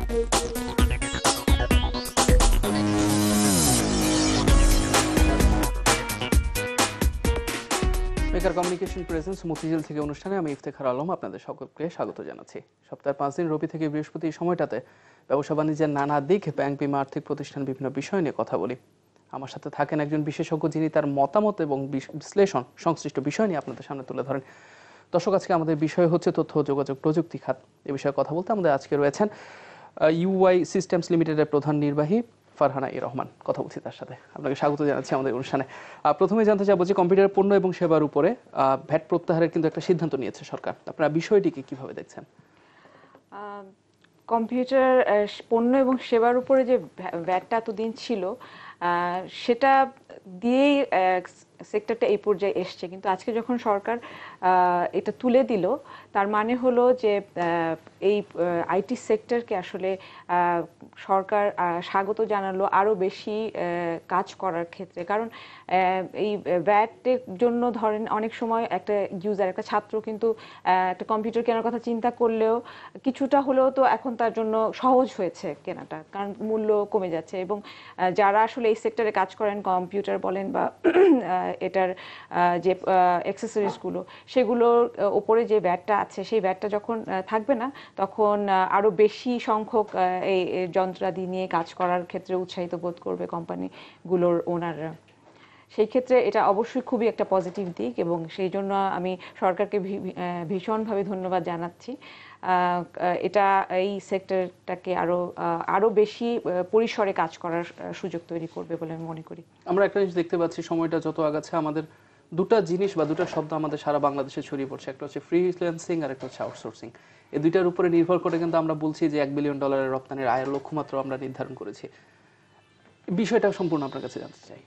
বেকার communication presence Motijheel থেকে অনুষ্ঠানে আমি ইফতেখার আলম আপনাদের সকলকে স্বাগত জানাচ্ছি। সপ্তাহের 5 দিন রবি থেকে বৃহস্পতি এই সময়টাতে ব্যবসা বাণিজ্যের নানা দিক, ব্যাংক, বিমা, আর্থিক প্রতিষ্ঠান, বিভিন্ন বিষয় নিয়ে কথা বলি। আমার সাথে থাকেন একজন বিশেষজ্ঞ, যিনি তার মতামত এবং বিশ্লেষণ সংশ্লিষ্ট বিষয় নিয়ে আপনাদের সামনে তুলে ধরেন। দর্শক, আজকে আমাদের বিষয় হচ্ছে তথ্য ও যোগাযোগ প্রযুক্তি খাত। এ বিষয়ে কথা বলতে আমাদের আজকে রয়েছেন ইউআই সিস্টেমস লিমিটেডের প্রধান নির্বাহী ফারহানা ই রহমান। কথা বলছি তার সাথে। আপনাকে স্বাগত জানাচ্ছি আমাদের অনুষ্ঠানে। প্রথমে জানতে চাইবো যে কম্পিউটার পণ্য এবং সেবার উপরে ভ্যাট প্রত্যাহারের কিন্তু একটা সিদ্ধান্ত নিয়েছে সরকার। আপনারা বিষয়টিকে কিভাবে দেখছেন? কম্পিউটার পণ্য এবং সেবার উপরে যে ভ্যাটটা এতদিন ছিল, সেটা দিয়েই সেক্টরটা এই পর্যায়ে এসছে। কিন্তু আজকে যখন সরকার এটা তুলে দিল, তার মানে হলো যে এই আইটি সেক্টরকে আসলে সরকার স্বাগত জানালো আরও বেশি কাজ করার ক্ষেত্রে। কারণ এই ভ্যাটের জন্য ধরেন অনেক সময় একটা ইউজার, একটা ছাত্র কিন্তু একটা কম্পিউটার কেনার কথা চিন্তা করলেও কিছুটা হলেও তো এখন তার জন্য সহজ হয়েছে কেনাটা, কারণ মূল্য কমে যাচ্ছে। এবং যারা আসলে এই সেক্টরে কাজ করেন, কম্পিউটার বলেন বা এটার যে অ্যাক্সেসরিজগুলো, সেগুলোর ওপরে যে ভ্যাটটা আছে, সেই ভ্যাটটা যখন থাকবে না, তখন আরও বেশি সংখ্যক এই যন্ত্রাদি নিয়ে কাজ করার ক্ষেত্রে উৎসাহিত বোধ করবে কোম্পানিগুলোর ওনাররা। সেই ক্ষেত্রে এটা অবশ্যই খুবই একটা পজিটিভ দিক, এবং সেই জন্য আমি সরকারকে ভীষণভাবে ধন্যবাদ জানাচ্ছি। এটা এই সেক্টরটাকে আরো বেশি পরিসরে কাজ করার সুযোগ তৈরি করবে বলে আমি মনে করি। আমরা একটা জিনিস দেখতে পাচ্ছি, সময়টা যত আগাচ্ছে আমাদের দুটা জিনিস বা দুটা শব্দ আমাদের সারা বাংলাদেশে ছড়িয়ে পড়ছে। একটা হচ্ছে ফ্রিল্যান্সিং আর একটা হচ্ছে আউটসোর্সিং। এই দুইটার উপরে নির্ভর করে কিন্তু আমরা বলছি যে $1 বিলিয়ন রপ্তানির আয়ের লক্ষ্যমাত্রা আমরা নির্ধারণ করেছি। বিষয়টা সম্পূর্ণ আপনার কাছে জানতে চাই।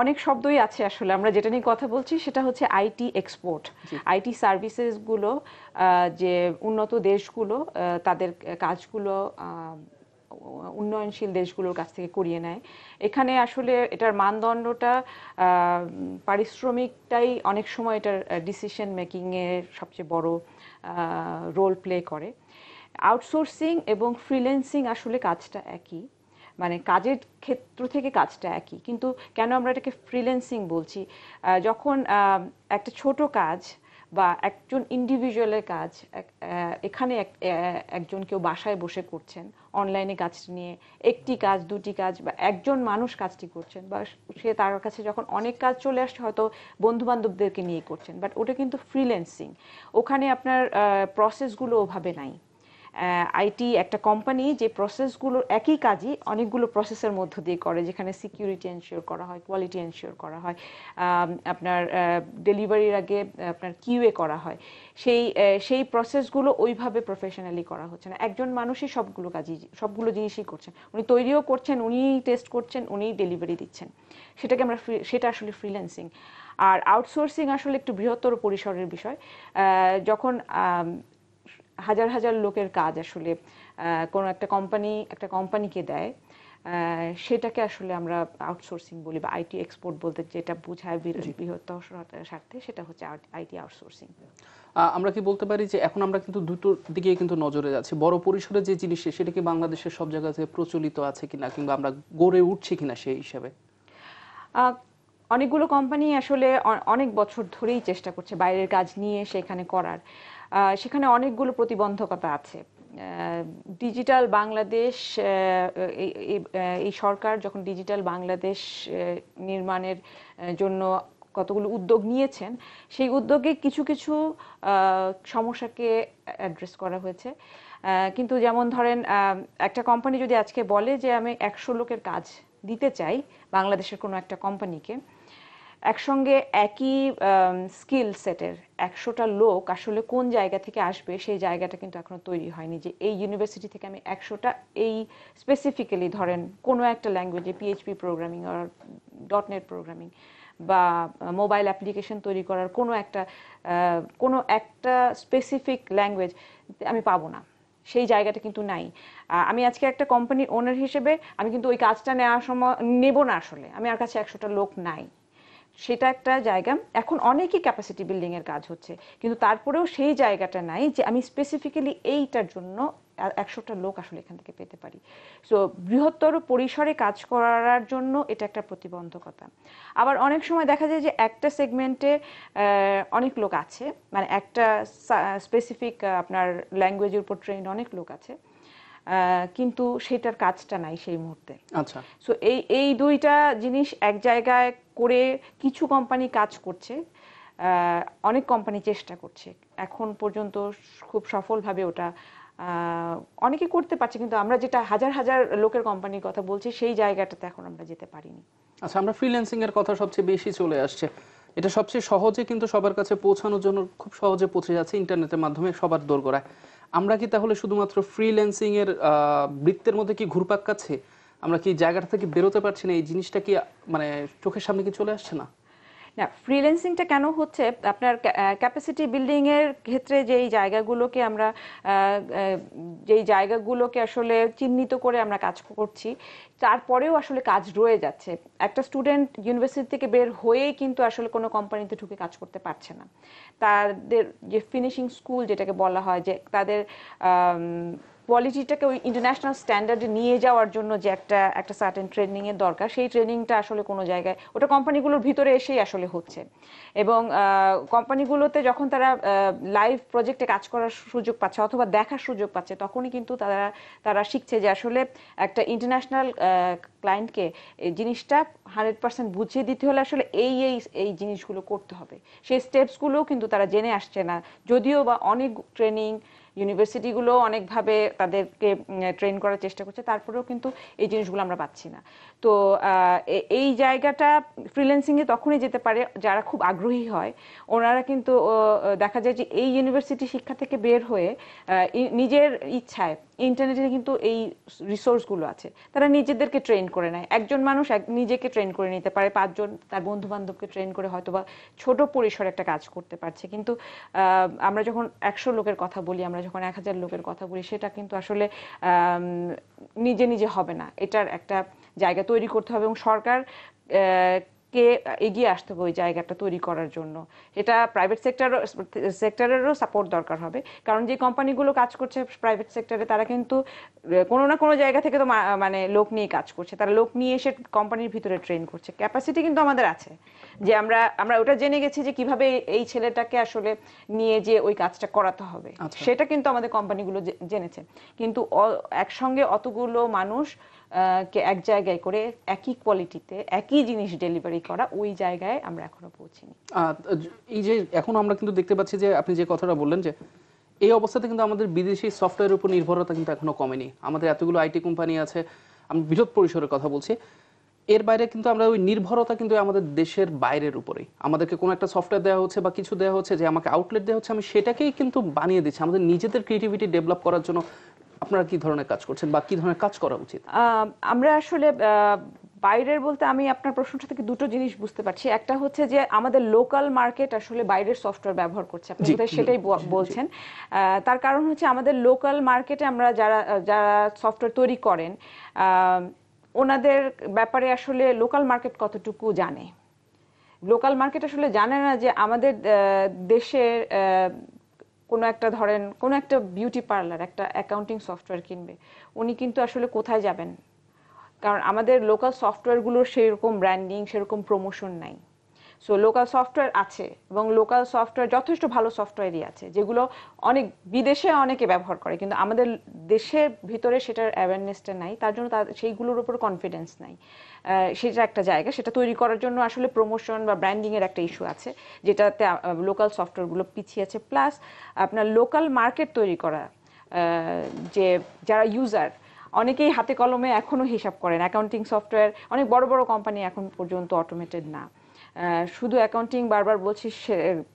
অনেক শব্দই আছে আসলে। আমরা যেটা নিয়ে কথা বলছি সেটা হচ্ছে আইটি এক্সপোর্ট। আইটি সার্ভিসেসগুলো যে উন্নত দেশগুলো তাদের কাজগুলো উন্নয়নশীল দেশগুলোর কাছ থেকে করিয়ে নেয়। এখানে আসলে এটার মানদণ্ডটা, পারিশ্রমিকটাই অনেক সময় এটার ডিসিশন মেকিংয়ের সবচেয়ে বড় রোল প্লে করে। আউটসোর্সিং এবং ফ্রিল্যান্সিং আসলে কাজটা একই, মানে কাজের ক্ষেত্র থেকে কাজটা একই, কিন্তু কেন আমরা এটাকে ফ্রিল্যান্সিং বলছি? যখন একটা ছোট কাজ বা একজন ইন্ডিভিজুয়ালের কাজ এখানে একজন কেউ বাসায় বসে করছেন, অনলাইনে কাজটি নিয়ে একটি কাজ, দুটি কাজ, বা একজন মানুষ কাজটি করছেন, বা সে তার কাছে যখন অনেক কাজ চলে আসছে, হয়তো বন্ধু বান্ধবদেরকে নিয়ে করছেন, বাট ওটা কিন্তু ফ্রিল্যান্সিং। ওখানে আপনার প্রসেসগুলো ওভাবে নাই। আইটি একটা কোম্পানি যে প্রসেসগুলো একই কাজই অনেকগুলো প্রসেসের মধ্য দিয়ে করে, যেখানে সিকিউরিটি এনশিওর করা হয়, কোয়ালিটি এনশিওর করা হয়, আপনার ডেলিভারির আগে আপনার কিউএ করা হয়। সেই প্রসেসগুলো ওইভাবে প্রফেশনালি করা হচ্ছে না। একজন মানুষই সবগুলো জিনিসই করছেন। উনি তৈরিও করছেন, উনি টেস্ট করছেন, উনি ডেলিভারি দিচ্ছেন। সেটা আসলে ফ্রিল্যান্সিং। আর আউটসোর্সিং আসলে একটু বৃহত্তর পরিসরের বিষয়। যখন হাজার হাজার লোকের কাজ আসলে কোনো একটা কোম্পানিকে দেয়, সেটাকে আসলে আমরা আউটসোর্সিং বলি, বা আইটি এক্সপোর্ট বলতে যেটা বোঝায় বৃহত্তর স্বার্থে, সেটা হচ্ছে আইটি আউটসোর্সিং। আমরা কি বলতে পারি যে এখন আমরা কিন্তু দুটোর দিকে কিন্তু নজরে যাচ্ছি? বড় পরিসরে যে জিনিস, সেটা কি বাংলাদেশের সব জায়গাতে প্রচলিত আছে কিনা, কিংবা আমরা গড়ে উঠছি কিনা সেই হিসাবে? অনেকগুলো কোম্পানি আসলে অনেক বছর ধরেই চেষ্টা করছে বাইরের কাজ নিয়ে সেখানে করার। সেখানে অনেকগুলো প্রতিবন্ধকতা আছে। ডিজিটাল বাংলাদেশ, এই সরকার যখন ডিজিটাল বাংলাদেশ নির্মাণের জন্য কতগুলো উদ্যোগ নিয়েছেন, সেই উদ্যোগে কিছু কিছু সমস্যাকে অ্যাড্রেস করা হয়েছে। কিন্তু যেমন ধরেন, একটা কোম্পানি যদি আজকে বলে যে আমি 100 লোকের কাজ দিতে চাই বাংলাদেশের কোনো একটা কোম্পানিকে, একসঙ্গে একই স্কিল সেটের 100টা লোক আসলে কোন জায়গা থেকে আসবে, সেই জায়গাটা কিন্তু এখনো তৈরি হয়নি। যে এই ইউনিভার্সিটি থেকে আমি 100টা এই স্পেসিফিক্যালি ধরেন কোনো একটা ল্যাঙ্গুয়েজে পিএইচপি প্রোগ্রামিং আর .NET প্রোগ্রামিং বা মোবাইল অ্যাপ্লিকেশন তৈরি করার কোনো একটা স্পেসিফিক ল্যাঙ্গুয়েজ আমি পাবো না, সেই জায়গাটা কিন্তু নাই। আমি আজকে একটা কোম্পানির ওনার হিসেবে আমি কিন্তু ওই কাজটা নেওয়ার সময় নেব না, আসলে আমার কাছে 100টা লোক নাই। সেটা একটা জায়গা। এখন অনেকই ক্যাপাসিটি বিল্ডিং এর কাজ হচ্ছে, কিন্তু তারপরেও সেই জায়গাটা নাই যে আমি স্পেসিফিক্যালি এইটার জন্য 100টা লোক আসলে এখান থেকে পেতে পারি। সো বৃহত্তর পরিসরে কাজ করার জন্য এটা একটা প্রতিবন্ধকতা। আবার অনেক সময় দেখা যায় যে একটা সেগমেন্টে অনেক লোক আছে, মানে একটা স্পেসিফিক আপনার ল্যাঙ্গুয়েজের উপর ট্রেন্ড অনেক লোক আছে, কিন্তু সেটার কাজটা নাই সেই মুহূর্তে। আচ্ছা, সো এই দুইটা জিনিস এক জায়গায় করে কিছু কোম্পানি কাজ করছে, অনেক কোম্পানি চেষ্টা করছে, এখন পর্যন্ত খুব সফলভাবে ওটা অনেকে করতে পারছে, কিন্তু আমরা যেটা হাজার হাজার লোকের কোম্পানির কথা বলছি সেই জায়গাটাতে এখন আমরা যেতে পারিনি। আচ্ছা, আমরা ফ্রিল্যান্সিং এর কথা সবচেয়ে বেশি চলে আসছে। এটা সবচেয়ে সহজে কিন্তু সবার কাছে পৌঁছানোর জন্য খুব সহজে পৌঁছে যাচ্ছে ইন্টারনেটের মাধ্যমে সবার দোরগোড়ায়। আমরা কি তাহলে শুধুমাত্র ফ্রিল্যান্সিং এর বৃত্তের মধ্যে কি ঘুরপাক খাচ্ছি? আমরা কি জায়গাটা থেকে বেরোতে পারছি না? এই জিনিসটা কি মানে চোখের সামনে কি চলে আসছে না? না, ফ্রিল্যান্সিংটা কেন হচ্ছে, আপনার ক্যাপাসিটি বিল্ডিং এর ক্ষেত্রে যেই জায়গাগুলোকে আমরা যেই জায়গাগুলোকে আসলে চিহ্নিত করে আমরা কাজ করছি, তারপরেও আসলে কাজ রয়ে যাচ্ছে। একটা স্টুডেন্ট ইউনিভার্সিটি থেকে বের হয়েই কিন্তু আসলে কোনো কোম্পানিতে ঢুকে কাজ করতে পারছে না। তাদের যে ফিনিশিং স্কুল যেটাকে বলা হয়, যে তাদের কোয়ালিটিটাকে ওই ইন্টারন্যাশনাল স্ট্যান্ডার্ডে নিয়ে যাওয়ার জন্য যে একটা সার্টেন ট্রেনিং এর দরকার, সেই ট্রেনিংটা আসলে কোনো জায়গায় ওটা কোম্পানিগুলোর ভিতরে এসেই আসলে হচ্ছে। এবং কোম্পানিগুলোতে যখন তারা লাইভ প্রজেক্টে কাজ করার সুযোগ পাচ্ছে অথবা দেখার সুযোগ পাচ্ছে, তখনই কিন্তু তারা শিখছে যে আসলে একটা ইন্টারন্যাশনাল ক্লায়েন্টকে এই জিনিসটা 100% বুঝিয়ে দিতে হলে আসলে এই জিনিসগুলো করতে হবে। সেই স্টেপসগুলোও কিন্তু তারা জেনে আসছে না, যদিও বা অনেক ট্রেনিং ইউনিভার্সিটিগুলো অনেকভাবে তাদেরকে ট্রেন করার চেষ্টা করছে, তারপরেও কিন্তু এই জিনিসগুলো আমরা পাচ্ছি না। তো এই জায়গাটা ফ্রিল্যান্সিংয়ে তখনই যেতে পারে যারা খুব আগ্রহী হয়। ওনারা কিন্তু দেখা যায় যে এই ইউনিভার্সিটি শিক্ষা থেকে বের হয়ে নিজের ইচ্ছায় ইন্টারনেটে কিন্তু এই রিসোর্সগুলো আছে, তারা নিজেদেরকে ট্রেন করে নেয়। একজন মানুষ নিজেকে ট্রেন করে নিতে পারে, 5 জন তার বন্ধু বান্ধবকে ট্রেন করে হয়তোবা ছোট পরিসরে একটা কাজ করতে পারছে। কিন্তু আমরা যখন 100 লোকের কথা বলি, আমরা যখন 1000 লোকের কথা বলি, সেটা কিন্তু আসলে নিজে নিজে হবে না। এটার একটা জায়গা তৈরি করতে হবে এবং সরকার কে এগিয়ে আসতে হবে ওই জায়গাটা তৈরি করার জন্য। এটা প্রাইভেট সেক্টরেরও সাপোর্ট দরকার হবে, কারণ যে কোম্পানিগুলো কাজ করছে প্রাইভেট সেক্টরে, তারা কিন্তু কোনো না কোনো জায়গা থেকে তো মানে লোক নিয়ে কাজ করছে, তারা লোক নিয়ে এসে কোম্পানির ভিতরে ট্রেন করছে। ক্যাপাসিটি কিন্তু আমাদের আছে, যে আমরা ওটা জেনে গেছি যে কিভাবে এই ছেলেটাকে আসলে নিয়ে যে ওই কাজটা করাতে হবে, সেটা কিন্তু আমাদের কোম্পানিগুলো জেনেছে। কিন্তু একসঙ্গে অতগুলো মানুষ কে এক জায়গায় করে একই কোয়ালিটিতে একই জিনিস ডেলিভারি করা, ওই জায়গায় আমরা এখনো পৌঁছিনি। এই যে এখন আমরা কিন্তু দেখতে পাচ্ছি যে আপনি যে কথাটা বললেন, যে এই অবস্থাতে কিন্তু আমাদের বিদেশি সফটওয়্যারের উপর নির্ভরতা কিন্তু এখনো কমেনি। আমাদের এতগুলো আইটি কোম্পানি আছে, আমি বৃহৎ পরিসরের কথা বলছি, এর বাইরে কিন্তু আমরা ওই নির্ভরতা কিন্তু আমাদের দেশের বাইরের উপরেই। আমাদেরকে কোনো একটা সফটওয়্যার দেওয়া হচ্ছে বা কিছু দেওয়া হচ্ছে, যে আমাকে আউটলেট দেওয়া হচ্ছে, আমি সেটাকেই কিন্তু বানিয়ে দিচ্ছি। আমাদের নিজেদের ক্রিয়েটিভিটি ডেভেলপ করার জন্য আপনারা কি ধরনের কাজ করছেন বা কি ধরনের কাজ করা উচিত? আমরা আসলে বাইরের বলতে আমি আপনার প্রশ্নটা থেকে দুটো জিনিস বুঝতে পারছি। একটা হচ্ছে যে আমাদের লোকাল মার্কেট আসলে বাইরের সফটওয়্যার ব্যবহার করছে, আপনি সেটাই বলছেন। তার কারণ হচ্ছে আমাদের লোকাল মার্কেটে আমরা যারা সফটওয়্যার তৈরি করেন, ওনাদের ব্যাপারে আসলে লোকাল মার্কেট কতটুকু জানে। লোকাল মার্কেট আসলে জানে না যে আমাদের দেশের কোনো একটা, ধরেন কোনো একটা বিউটি পার্লার একটা অ্যাকাউন্টিং সফটওয়্যার কিনবে, উনি কিন্তু আসলে কোথায় যাবেন, কারণ আমাদের লোকাল সফটওয়্যারগুলোর সেরকম ব্র্যান্ডিং, সেরকম প্রমোশন নাই। সো লোকাল সফটওয়্যার আছে, এবং লোকাল সফটওয়্যার যথেষ্ট ভালো সফটওয়্যারই আছে, যেগুলো অনেক বিদেশে অনেকে ব্যবহার করে, কিন্তু আমাদের দেশের ভিতরে সেটার অ্যাওয়ারনেসটা নাই, তার জন্য সেইগুলোর উপর কনফিডেন্স নাই। সেটা একটা জায়গা, সেটা তৈরি করার জন্য আসলে প্রমোশন বা ব্র্যান্ডিংয়ের একটা ইস্যু আছে, যেটাতে লোকাল সফটওয়্যারগুলো পিছিয়ে আছে। প্লাস আপনার লোকাল মার্কেট তৈরি করা, যে যারা ইউজার, অনেকেই হাতে কলমে এখনো হিসাব করেন। অ্যাকাউন্টিং সফটওয়্যার অনেক বড় বড় কোম্পানি এখন পর্যন্ত অটোমেটেড না। শুধু অ্যাকাউন্টিং বারবার বলছি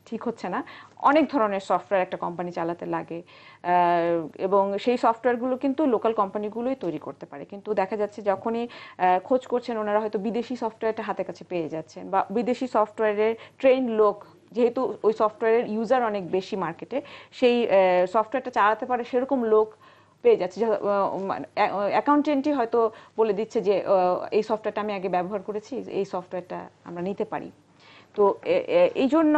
ঠিক হচ্ছে না, অনেক ধরনের সফটওয়্যার একটা কোম্পানি চালাতে লাগে, এবং সেই সফটওয়্যারগুলো কিন্তু লোকাল কোম্পানিগুলোই তৈরি করতে পারে। কিন্তু দেখা যাচ্ছে যখনই খোঁজ করছেন, ওনারা হয়তো বিদেশি সফটওয়্যারটা হাতে কাছে পেয়ে যাচ্ছেন, বা বিদেশি সফটওয়্যারের ট্রেন লোক, যেহেতু ওই সফটওয়্যারের ইউজার অনেক বেশি মার্কেটে, সেই সফটওয়্যারটা চালাতে পারে সেরকম লোক পেয়ে যাচ্ছে। অ্যাকাউন্টেন্টই হয়তো বলে দিচ্ছে যে এই সফটওয়্যারটা আমি আগে ব্যবহার করেছি, এই সফটওয়্যারটা আমরা নিতে পারি। তো এই জন্য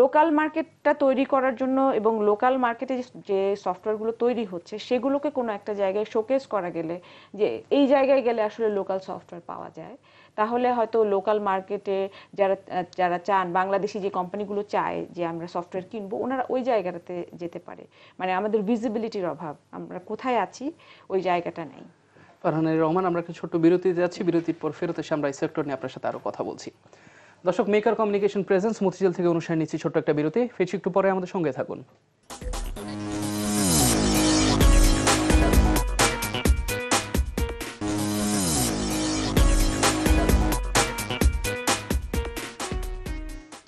লোকাল মার্কেটটা তৈরি করার জন্য এবং লোকাল মার্কেটে যে সফটওয়্যারগুলো তৈরি হচ্ছে সেগুলোকে কোনো একটা জায়গায় শোকেস করা গেলে, যে এই জায়গায় গেলে আসলে লোকাল সফটওয়্যার পাওয়া যায়, তাহলে হয়তো লোকাল মার্কেটে যারা যারা চান, বাংলাদেশি যে কোম্পানিগুলো চায় যে আমরা সফটওয়্যার কিনবো, ওনারা ওই জায়গাটাতে যেতে পারে। মানে আমাদের ভিজিবিলিটির অভাব, আমরা কোথায় আছি ওই জায়গাটা নেই। ফারহানা রহমান, আমরা একটা ছোট্ট বিরতিতে যাচ্ছি, বিরতির পর ফেরত এসে আমরা এই সেক্টর নিয়ে আপনার সাথে আরো কথা বলছি। দর্শক, মেকার কমিউনিকেশন প্রেজেন্স মতিঝিল থেকে অনুষ্ঠান নিচ্ছি ছোট্ট একটা বিরতি, ফিরছি একটু পরে, আমাদের সঙ্গে থাকুন।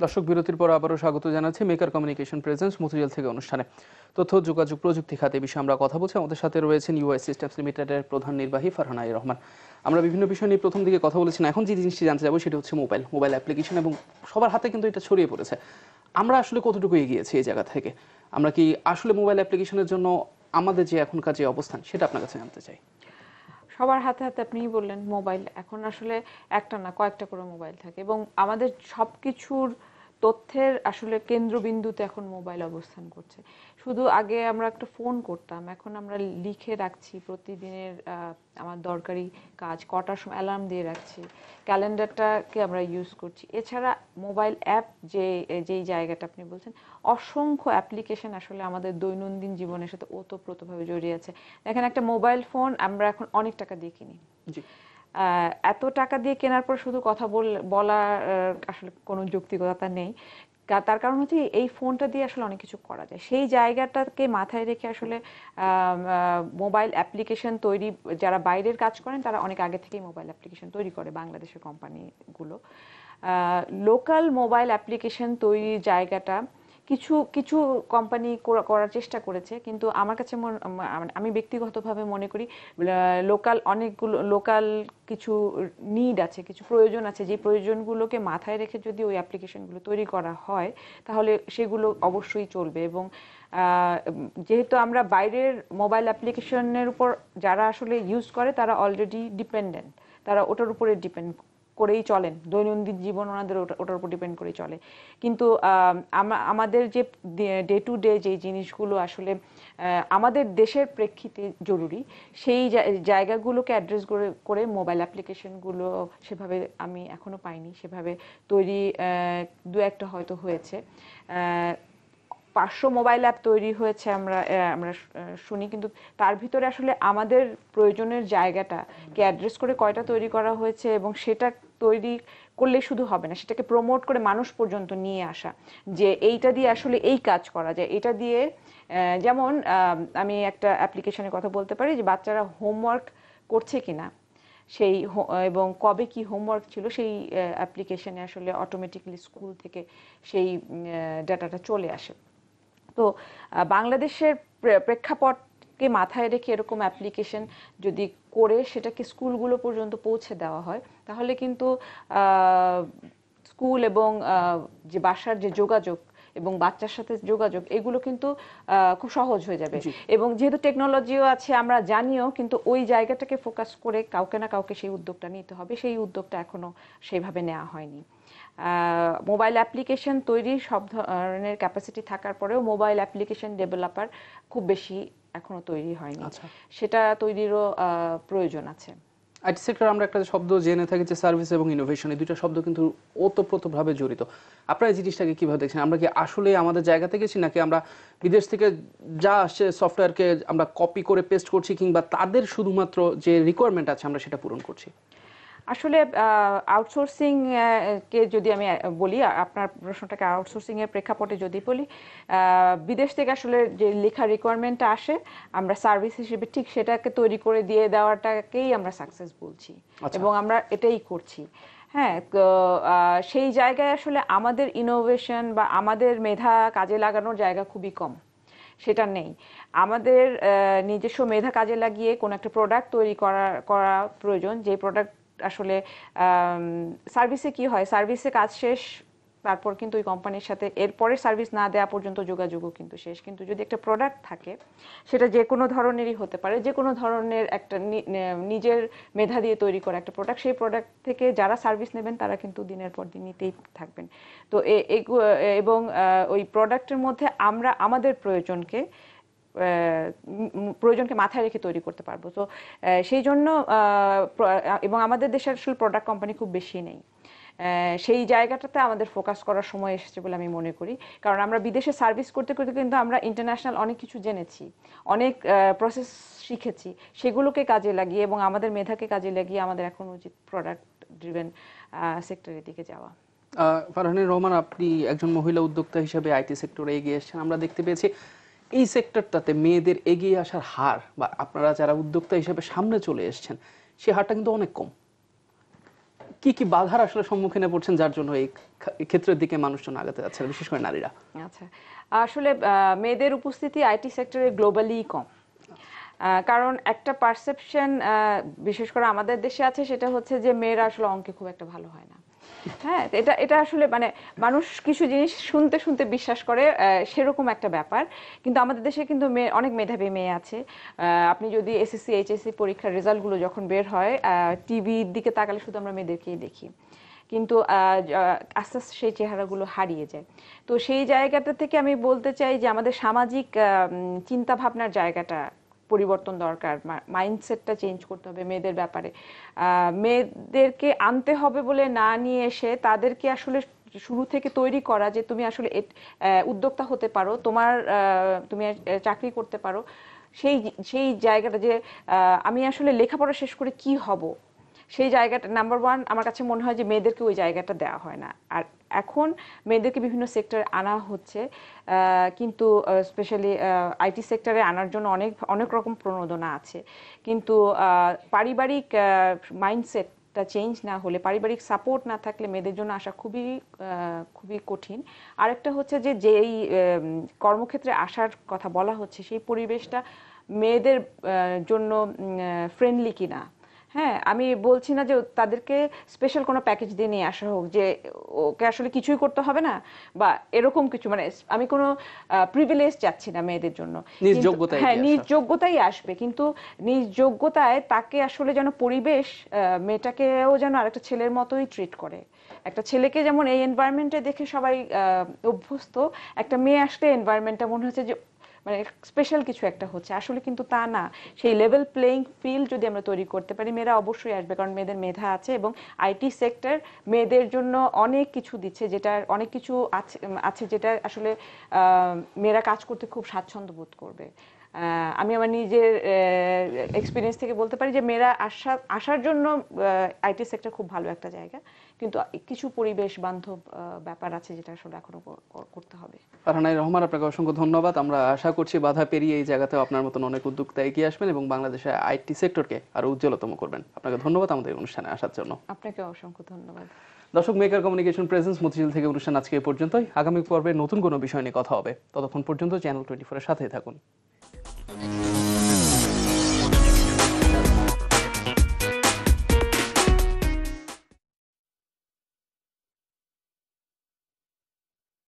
দর্শক, বিরতির পর আবারও স্বাগত জানাচ্ছি মেকার কমিউনিকেশন প্রেজেন্স মতিঝিল থেকে অনুষ্ঠানে। তথ্য যোগাযোগ প্রযুক্তি খাতে বিষয়ে আমরা কথা বলছি। আমাদের সাথে রয়েছেন ইউআই সিস্টেমস লিমিটেডের প্রধান নির্বাহী ফারহানা রহমান। আমরা বিভিন্ন বিষয় নিয়ে প্রথম দিকে কথা বলেছি, এখন যে জিনিসটি জানতে যাবো সেটা হচ্ছে মোবাইল অ্যাপ্লিকেশন, এবং সবার হাতে কিন্তু এটা ছড়িয়ে পড়েছে। আমরা আসলে কতটুকু এগিয়েছি এই জায়গা থেকে? আমরা কি আসলে মোবাইল অ্যাপ্লিকেশনের জন্য আমাদের যে এখনকার যে অবস্থান সেটা আপনার কাছে জানতে চাই। সবার হাতে হাতে আপনিই বললেন মোবাইল, এখন আসলে একটা না কয়েকটা করে মোবাইল থাকে, এবং আমাদের সবকিছুর তথ্যের আসলে কেন্দ্রবিন্দুতে এখন মোবাইল অবস্থান করছে। শুধু আগে আমরা একটা ফোন করতাম, এখন আমরা লিখে রাখছি প্রতিদিনের আমার দরকারি কাজ, কটার সময় অ্যালার্ম দিয়ে রাখছি, ক্যালেন্ডারটাকে আমরা ইউজ করছি। এছাড়া মোবাইল অ্যাপ যেই জায়গাটা আপনি বলছেন, অসংখ্য অ্যাপ্লিকেশন আসলে আমাদের দৈনন্দিন জীবনের সাথে ওতপ্রোতভাবে জড়িয়ে আছে। দেখেন, একটা মোবাইল ফোন আমরা এখন অনেক টাকা দিয়ে কিনি। জি। এত টাকা দিয়ে কেনার পর শুধু কথা বলা আসলে কোনো যৌক্তিকতা নেই। তার কারণ হচ্ছে এই ফোনটা দিয়ে আসলে অনেক কিছু করা যায়। সেই জায়গাটাকে মাথায় রেখে আসলে মোবাইল অ্যাপ্লিকেশন তৈরি, যারা বাইরের কাজ করেন তারা অনেক আগে থেকেই মোবাইল অ্যাপ্লিকেশন তৈরি করে, বাংলাদেশের কোম্পানিগুলো। লোকাল মোবাইল অ্যাপ্লিকেশন তৈরির জায়গাটা কিছু কিছু কোম্পানি করার চেষ্টা করেছে, কিন্তু আমার কাছে আমি ব্যক্তিগতভাবে মনে করি লোকাল কিছু নিড আছে, কিছু প্রয়োজন আছে, যে প্রয়োজনগুলোকে মাথায় রেখে যদি ওই অ্যাপ্লিকেশনগুলো তৈরি করা হয় তাহলে সেগুলো অবশ্যই চলবে। এবং যেহেতু আমরা বাইরের মোবাইল অ্যাপ্লিকেশনের উপর যারা আসলে ইউজ করে তারা অলরেডি ডিপেন্ডেন্ট, তারা ওটার উপরে ডিপেন্ড করেই চলেন, দৈনন্দিন জীবন ওনাদের ওটার উপর ডিপেন্ড করে চলে। কিন্তু আমাদের যে ডে টু ডে যে জিনিসগুলো আসলে আমাদের দেশের প্রেক্ষিতে জরুরি, সেই জায়গাগুলোকে অ্যাড্রেস করে মোবাইল অ্যাপ্লিকেশনগুলো সেভাবে আমি এখনো পাইনি। সেভাবে তৈরি দু একটা হয়তো হয়েছে, 500 মোবাইল অ্যাপ তৈরি হয়েছে আমরা শুনি, কিন্তু তার ভিতরে আসলে আমাদের প্রয়োজনের জায়গাটাকে অ্যাড্রেস করে কয়টা তৈরি করা হয়েছে, এবং সেটা তৈরি করলে শুধু হবে না, সেটাকে প্রমোট করে মানুষ পর্যন্ত নিয়ে আসা, যে এইটা দিয়ে আসলে এই কাজ করা যায়। এটা দিয়ে যেমন আমি একটা অ্যাপ্লিকেশনের কথা বলতে পারি, যে বাচ্চারা হোমওয়ার্ক করছে কিনা সেই এবং কবে কি হোমওয়ার্ক ছিল সেই অ্যাপ্লিকেশনে আসলে অটোমেটিক্যালি স্কুল থেকে সেই ডাটাটা চলে আসে। তো বাংলাদেশের প্রেক্ষাপটকে মাথায় রেখে এরকম অ্যাপ্লিকেশন যদি করে সেটাকে স্কুলগুলো পর্যন্ত পৌঁছে দেওয়া হয়, তাহলে কিন্তু স্কুল এবং যে বাসার যে যোগাযোগ এবং বাচ্চার সাথে যোগাযোগ, এগুলো কিন্তু খুব সহজ হয়ে যাবে। এবং যেহেতু টেকনোলজিও আছে আমরা জানিও, কিন্তু ওই জায়গাটাকে ফোকাস করে কাউকে না কাউকে সেই উদ্যোগটা নিতে হবে, সেই উদ্যোগটা এখনো সেইভাবে নেওয়া হয়নি। মোবাইল অ্যাপ্লিকেশন তৈরির সব ধরনের ক্যাপাসিটি থাকার পরেও মোবাইল অ্যাপ্লিকেশন ডেভেলপার খুব বেশি এখনো তৈরি হয়নি। সেটা তৈরিরও প্রয়োজন আছে। আইটি সেক্টর আমরা একটা শব্দ জেনে থাকি যে সার্ভিস এবং ইনোভেশন, এই দুটো শব্দ কিন্তু ওতপ্রোতভাবে জড়িত। আপনারা এই জিনিসটাকে কিভাবে দেখছেন? আমরা কি আসলে আমাদের জায়গাতে গেছি, নাকি আমরা বিদেশ থেকে যা আসছে সফটওয়্যারকে আমরা কপি করে পেস্ট করছি, কিংবা তাদের শুধুমাত্র যে রিকোয়ারমেন্ট আছে আমরা সেটা পূরণ করছি? আসলে আউটসোর্সিং কে যদি আমি বলি, আপনার প্রশ্নটাকে আউটসোর্সিং এর প্রেক্ষাপটে যদি বলি, বিদেশ থেকে আসলে যে লেখা রিকোয়ারমেন্টটা আসে আমরা সার্ভিস হিসেবে ঠিক সেটাকে তৈরি করে দিয়ে দেওয়াটাকেই আমরা সাকসেস বলছি, এবং আমরা এটাই করছি। হ্যাঁ, তো সেই জায়গায় আসলে আমাদের ইনোভেশন বা আমাদের মেধা কাজে লাগানোর জায়গা খুবই কম, সেটা নেই। আমাদের নিজস্ব মেধা কাজে লাগিয়ে কোনো একটা প্রোডাক্ট তৈরি করা প্রয়োজন, যে প্রোডাক্ট আসলে সার্ভিসে কি হয়, সার্ভিসে কাজ শেষ তারপর কিন্তু ওই কোম্পানির সাথে এরপরে সার্ভিস না দেওয়া পর্যন্ত যোগাযোগও কিন্তু শেষ। কিন্তু যদি একটা প্রোডাক্ট থাকে, সেটা যে কোনো ধরনেরই হতে পারে, যে কোনো ধরনের একটা নিজের মেধা দিয়ে তৈরি করা একটা প্রোডাক্ট, সেই প্রোডাক্ট থেকে যারা সার্ভিস নেবেন তারা কিন্তু দিনের পর দিন নিতেই থাকবেন। তো এবং ওই প্রোডাক্টের মধ্যে আমরা আমাদের প্রয়োজনকে মাথায় রেখে তৈরি করতে পারবো। তো সেই জন্য এবং আমাদের দেশে আসলে প্রোডাক্ট কোম্পানি খুব বেশি নেই, সেই জায়গাটাতে আমাদের ফোকাস করার সময় এসেছে বলে আমি মনে করি। কারণ আমরা বিদেশে সার্ভিস করতে করতে কিন্তু আমরা ইন্টারন্যাশনাল অনেক কিছু জেনেছি, অনেক প্রসেস শিখেছি, সেগুলোকে কাজে লাগিয়ে এবং আমাদের মেধাকে কাজে লাগিয়ে আমাদের এখন উচিত প্রোডাক্ট ড্রিভেন সেক্টরের দিকে যাওয়া। ফারহানা রহমান, আপনি একজন মহিলা উদ্যোক্তা হিসেবে আইটি সেক্টরে এগিয়ে এসেছেন। আমরা দেখতে পেয়েছি এই সেক্টরটাতে মেয়েদের এগিয়ে আসার হার, বা আপনারা যারা উদ্যোক্তা হিসেবে সামনে চলে এসেছেন সেই হারটা কিন্তু অনেক কম। কি কি বাধার আসলে সম্মুখীনে পড়ছেন যার জন্য এই ক্ষেত্রের দিকে মানুষজন আগাতে যাচ্ছে, বিশেষ করে নারীরা? আচ্ছা, আসলে মেয়েদের উপস্থিতি আইটি সেক্টরে গ্লোবালি কম। কারণ একটা পারসেপশন বিশেষ করে আমাদের দেশে আছে, সেটা হচ্ছে যে মেয়েরা আসলে অঙ্কে খুব একটা ভালো হয় না। হ্যাঁ, এটা আসলে মানে মানুষ কিছু জিনিস শুনতে শুনতে বিশ্বাস করে, সেরকম একটা ব্যাপার। কিন্তু আমাদের দেশে কিন্তু অনেক মেধাবী মেয়ে আছে। আপনি যদি এসএসসি এইচএসসি পরীক্ষার রেজাল্টগুলো যখন বের হয়, টিভির দিকে তাকালে শুধু আমরা মেয়েদেরকেই দেখি, কিন্তু আস্তে আস্তে সেই চেহারাগুলো হারিয়ে যায়। তো সেই জায়গাটা থেকে আমি বলতে চাই যে আমাদের সামাজিক চিন্তা ভাবনার জায়গাটা পরিবর্তন দরকার, মাইন্ডসেটটা চেঞ্জ করতে হবে মেয়েদের ব্যাপারে। মেয়েদেরকে আনতে হবে বলে না নিয়ে এসে তাদেরকে আসলে শুরু থেকে তৈরি করা যে তুমি আসলে উদ্যোক্তা হতে পারো, তুমি চাকরি করতে পারো। সেই জায়গাটা যে আমি আসলে লেখাপড়া শেষ করে কি হব, সেই জায়গাটা নাম্বার ওয়ান আমার কাছে মনে হয় যে মেয়েদেরকে ওই জায়গাটা দেওয়া হয় না। আর এখন মেয়েদেরকে বিভিন্ন সেক্টরে আনা হচ্ছে, কিন্তু স্পেশালি আইটি সেক্টরে আনার জন্য অনেক রকম প্রণোদনা আছে। কিন্তু পারিবারিক মাইন্ডসেটটা চেঞ্জ না হলে, পারিবারিক সাপোর্ট না থাকলে মেয়েদের জন্য আসা খুবই কঠিন। আরেকটা হচ্ছে যে যেই কর্মক্ষেত্রে আসার কথা বলা হচ্ছে, সেই পরিবেশটা মেয়েদের জন্য ফ্রেন্ডলি কিনা। হ্যাঁ, আমি বলছি না যে তাদেরকে স্পেশাল কোনো প্যাকেজ দিয়ে নিয়ে আসা হোক যে ওকে আসলে কিছুই করতে হবে না বা এরকম কিছু, মানে আমি কোনো প্রিভিলেজ চাচ্ছি না মেয়েদের জন্য। হ্যাঁ, নিজ যোগ্যতাই আসবে, কিন্তু নিজ যোগ্যতায় তাকে আসলে যেন পরিবেশ মেয়েটাকেও যেন আরেকটা ছেলের মতোই ট্রিট করে। একটা ছেলেকে যেমন এই এনভায়রনমেন্টে দেখে সবাই অভ্যস্ত, একটা মেয়ে আসলে এনভায়রনমেন্টটা মনে হচ্ছে যে মানে স্পেশাল কিছু একটা হচ্ছে, আসলে কিন্তু তা না। সেই লেভেল প্লেইং ফিল্ড যদি আমরা তৈরি করতে পারি, মেয়েরা অবশ্যই আসবে, কারণ মেয়েদের মেধা আছে এবং আইটি সেক্টর মেয়েদের জন্য অনেক কিছু দিচ্ছে, যেটা অনেক কিছু আছে যেটা আসলে মেয়েরা কাজ করতে খুব স্বাচ্ছন্দ্য বোধ করবে। আমি আমার নিজের এক্সপিরিয়েন্স থেকে বলতে পারি যে মেয়েরা আসার জন্য আইটি সেক্টর খুব ভালো একটা জায়গা, কিন্তু কিছু পরিবেশ বান্ধব ব্যাপার আছে যেটা আসলে এখনো করতে হবে। ফারহানা রহমান, আপনাকে অসংখ্য ধন্যবাদ। আমরা আশা করছি বাধা পেরিয়ে এই জায়গাতেও আপনার মতন অনেক উদ্যোক্তা এগিয়ে আসবেন এবং বাংলাদেশের আইটি সেক্টরকে আরো উজ্জ্বলতম করবেন। আপনাকে ধন্যবাদ আমাদের অনুষ্ঠানে আসার জন্য। আপনাকে অসংখ্য ধন্যবাদ। দর্শক, মেকার কমিউনিকেশন প্রেজেন্স মতিঝিল থেকে অনুষ্ঠান আজকে এই পর্যন্তই। আগামী পর্বে নতুন কোনো বিষয় নিয়ে কথা হবে। ততক্ষণ পর্যন্ত চ্যানেল 24 এর সাথেই থাকুন।